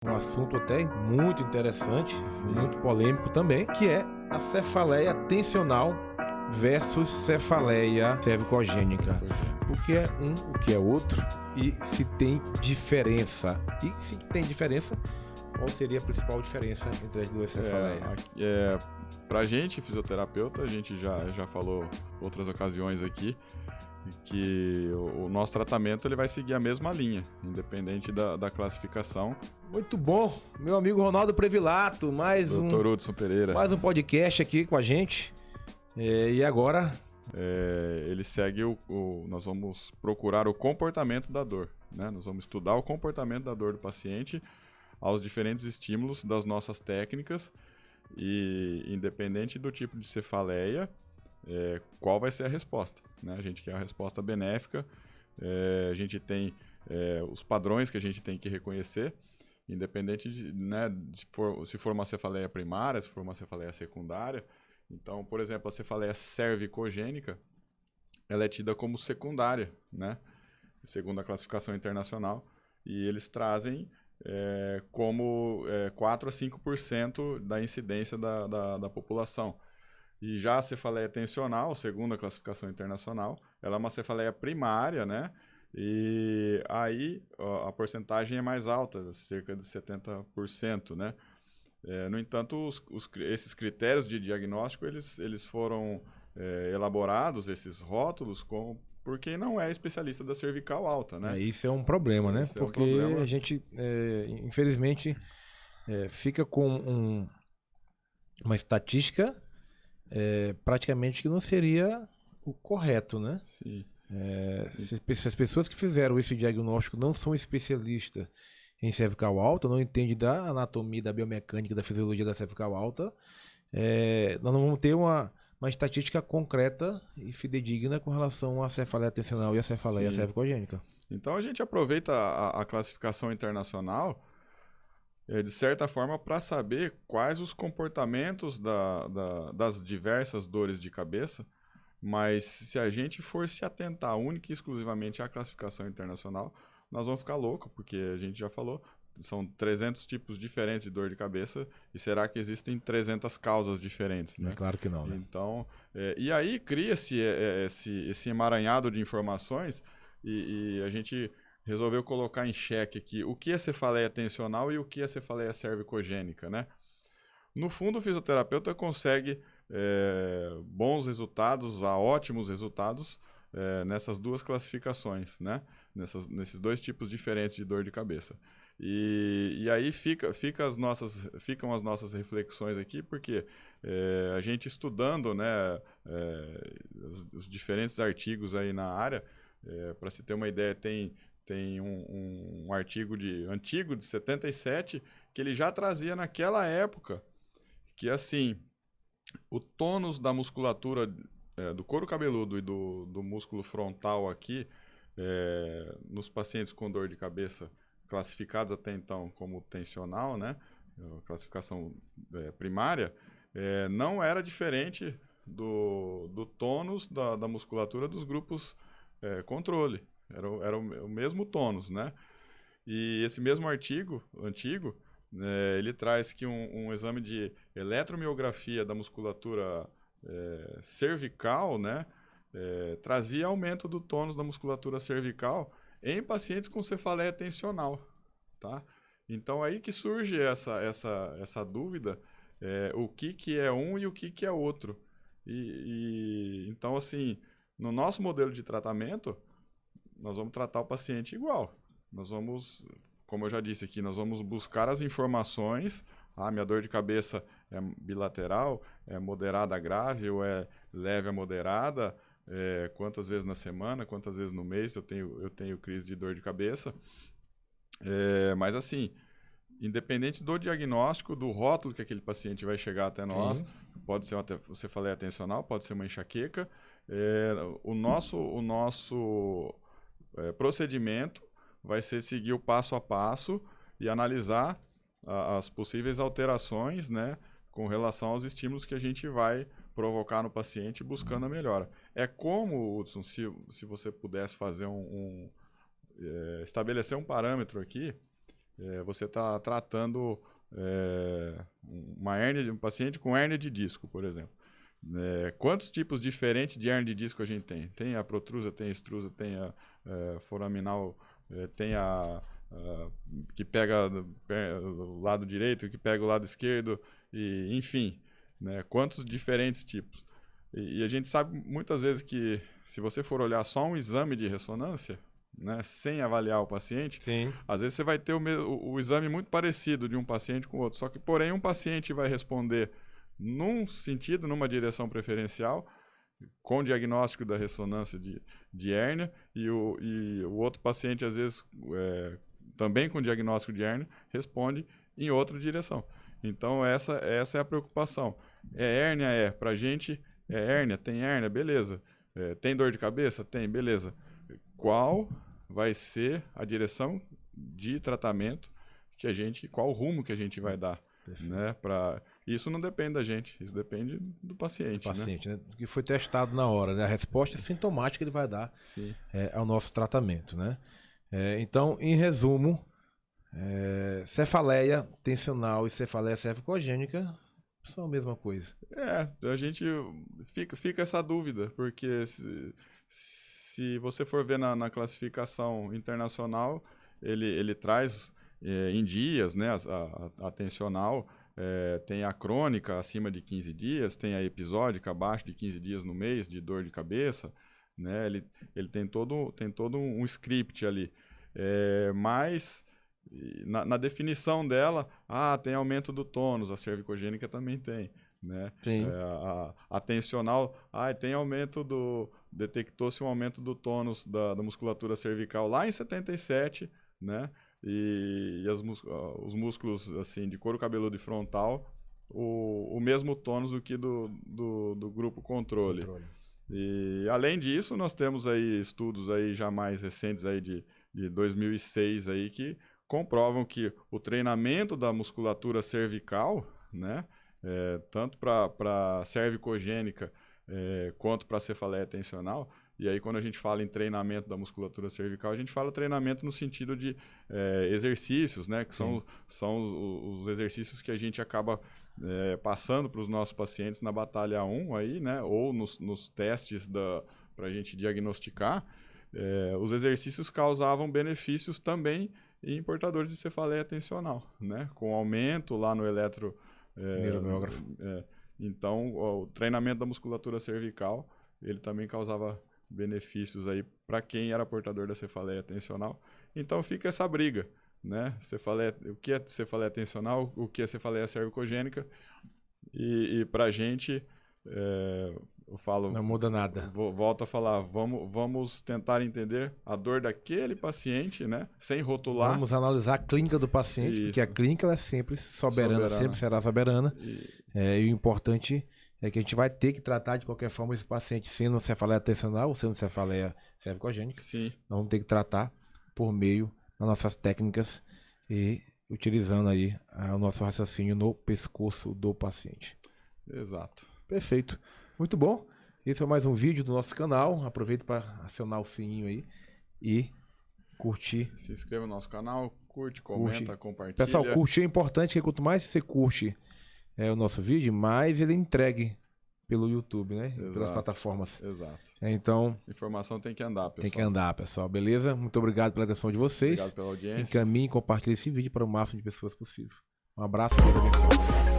Um assunto até muito interessante, muito polêmico também, que é a cefaleia tensional versus cefaleia cervicogênica. O que é um, o que é outro e se tem diferença. E se tem diferença, qual seria a principal diferença entre as duas cefaleias? Pra gente, fisioterapeuta, a gente já falou outras ocasiões aqui, que o nosso tratamento ele vai seguir a mesma linha, independente da classificação. Muito bom, meu amigo Ronaldo Previlato, Dr. Hudson Pereira. Mais um podcast aqui com a gente. E agora? Ele segue nós vamos procurar o comportamento da dor, né? Nós vamos estudar o comportamento da dor do paciente aos diferentes estímulos das nossas técnicas e, independente do tipo de cefaleia, qual vai ser a resposta, né? A gente quer a resposta benéfica, a gente tem os padrões que a gente tem que reconhecer, independente de, né, se for uma cefaleia primária, se for uma cefaleia secundária. Então, por exemplo, a cefaleia cervicogênica, ela é tida como secundária, né? Segundo a classificação internacional, e eles trazem como 4 a 5% da incidência da população. E já a cefaleia tensional, segundo a classificação internacional, ela é uma cefaleia primária, né? E aí a porcentagem é mais alta, cerca de 70%, né? No entanto, esses critérios de diagnóstico, eles foram elaborados, esses rótulos, por quem não é especialista da cervical alta, né? Isso é um problema, né? Porque a gente, infelizmente, fica com uma estatística praticamente que não seria o correto, né? Sim. Se as pessoas que fizeram esse diagnóstico não são especialistas em cervical alta, não entendem da anatomia, da biomecânica, da fisiologia da cervical alta, nós não vamos ter uma estatística concreta e fidedigna com relação à cefaleia tensional e à cefaleia cervicogênica. Então a gente aproveita a classificação internacional, de certa forma, para saber quais os comportamentos das diversas dores de cabeça, mas se a gente for se atentar única e exclusivamente à classificação internacional, nós vamos ficar loucos, porque a gente já falou, são 300 tipos diferentes de dor de cabeça, e será que existem 300 causas diferentes, né? É claro que não, né? Então, e aí cria-se esse emaranhado de informações, e a gente resolveu colocar em xeque aqui o que é cefaleia tensional e o que é cefaleia cervicogênica, né? No fundo, o fisioterapeuta consegue bons resultados, ótimos resultados nessas duas classificações, né? Nesses dois tipos diferentes de dor de cabeça. E aí ficam as nossas reflexões aqui, porque a gente estudando, né, os diferentes artigos aí na área, para se ter uma ideia, tem um artigo antigo de 77 que ele já trazia naquela época que, assim, o tônus da musculatura do couro cabeludo e do músculo frontal aqui, nos pacientes com dor de cabeça classificados até então como tensional, né, classificação primária, não era diferente do tônus da musculatura dos grupos controle. Era o mesmo tônus, né? E esse mesmo artigo antigo, ele traz que um exame de eletromiografia da musculatura cervical, né, trazia aumento do tônus da musculatura cervical em pacientes com cefaleia tensional, tá? Então aí que surge essa dúvida, o que é um e o que é outro. Então, assim, no nosso modelo de tratamento, nós vamos tratar o paciente igual. Nós vamos, como eu já disse aqui, nós vamos buscar as informações. Minha dor de cabeça é bilateral, é moderada a grave ou é leve a moderada, quantas vezes na semana, quantas vezes no mês eu tenho crise de dor de cabeça. Mas assim, independente do diagnóstico, do rótulo que aquele paciente vai chegar até nós, pode ser você falei atencional, pode ser uma enxaqueca, o nosso procedimento vai ser seguir o passo a passo e analisar as possíveis alterações, né, com relação aos estímulos que a gente vai provocar no paciente buscando a melhora. É como, Hudson, se você pudesse fazer estabelecer um parâmetro aqui, você está tratando uma hérnia de um paciente com hérnia de disco, por exemplo. Quantos tipos diferentes de hérnia de disco a gente tem? Tem a protrusa, tem a extrusa, tem a foraminal, tem a que pega o lado direito, que pega o lado esquerdo, e, enfim, né? Quantos diferentes tipos? E a gente sabe muitas vezes que se você for olhar só um exame de ressonância, né, sem avaliar o paciente, Sim. às vezes você vai ter o exame muito parecido de um paciente com o outro, só que, porém, um paciente vai responder num sentido, numa direção preferencial, com diagnóstico da ressonância de hérnia, e o outro paciente, às vezes, também com diagnóstico de hérnia, responde em outra direção. Então, essa é a preocupação. Hérnia pra gente, hérnia, tem hérnia, beleza. Tem dor de cabeça? Tem, beleza. Qual vai ser a direção de tratamento qual o rumo que a gente vai dar, né? Isso não depende da gente, isso depende do paciente. Né? Do que foi testado na hora, né? A resposta sintomática que ele vai dar ao nosso tratamento, né? Então, em resumo, cefaleia tensional e cefaleia cervicogênica são a mesma coisa. A gente fica essa dúvida, porque se você for ver na classificação internacional, ele traz em dias, né, a tensional, tem a crônica acima de 15 dias, tem a episódica abaixo de 15 dias no mês de dor de cabeça, né, ele tem todo um script ali, mas na definição dela, tem aumento do tônus, a cervicogênica também tem, né? Sim. A tensional, tem aumento detectou-se um aumento do tônus da musculatura cervical lá em 77, né? E os músculos assim, de couro cabeludo e frontal, o mesmo tônus do que do grupo controle. E além disso, nós temos aí estudos aí já mais recentes aí de 2006 aí que comprovam que o treinamento da musculatura cervical, né, tanto para cervicogênica quanto para cefaleia tensional, e aí quando a gente fala em treinamento da musculatura cervical, a gente fala treinamento no sentido de exercícios, né, que são os exercícios que a gente acaba passando para os nossos pacientes na batalha 1, aí, né, ou nos testes para a gente diagnosticar. Os exercícios causavam benefícios também em portadores de cefaleia tensional, né? Com aumento lá no neuromiógrafo. Então, o treinamento da musculatura cervical, ele também causava benefícios aí para quem era portador da cefaleia tensional. Então, fica essa briga, né? O que é cefaleia tensional, o que é cefaleia cervicogênica, e para a gente... eu falo, não muda nada. Volto a falar, vamos tentar entender a dor daquele paciente, né? Sem rotular. Vamos analisar a clínica do paciente, Isso. Porque a clínica ela é sempre soberana, sempre será soberana. E o importante é que a gente vai ter que tratar de qualquer forma esse paciente sendo cefaleia tensional ou sendo cefaleia cervicogênica. Sim. Nós vamos ter que tratar por meio das nossas técnicas e utilizando aí o nosso raciocínio no pescoço do paciente. Exato. Perfeito. Muito bom. Esse foi mais um vídeo do nosso canal. Aproveita para acionar o sininho aí e curtir. Se inscreva no nosso canal, curte, comenta, compartilha. Pessoal, curtir é importante, porque quanto mais você curte o nosso vídeo, mais ele é entregue pelo YouTube, né? Exato. Pelas plataformas. Exato. Então, informação tem que andar, pessoal. Tem que andar, pessoal. Beleza? Muito obrigado pela atenção de vocês. Obrigado pela audiência. Encaminhe e compartilhe esse vídeo para o máximo de pessoas possível. Um abraço e Deus abençoe.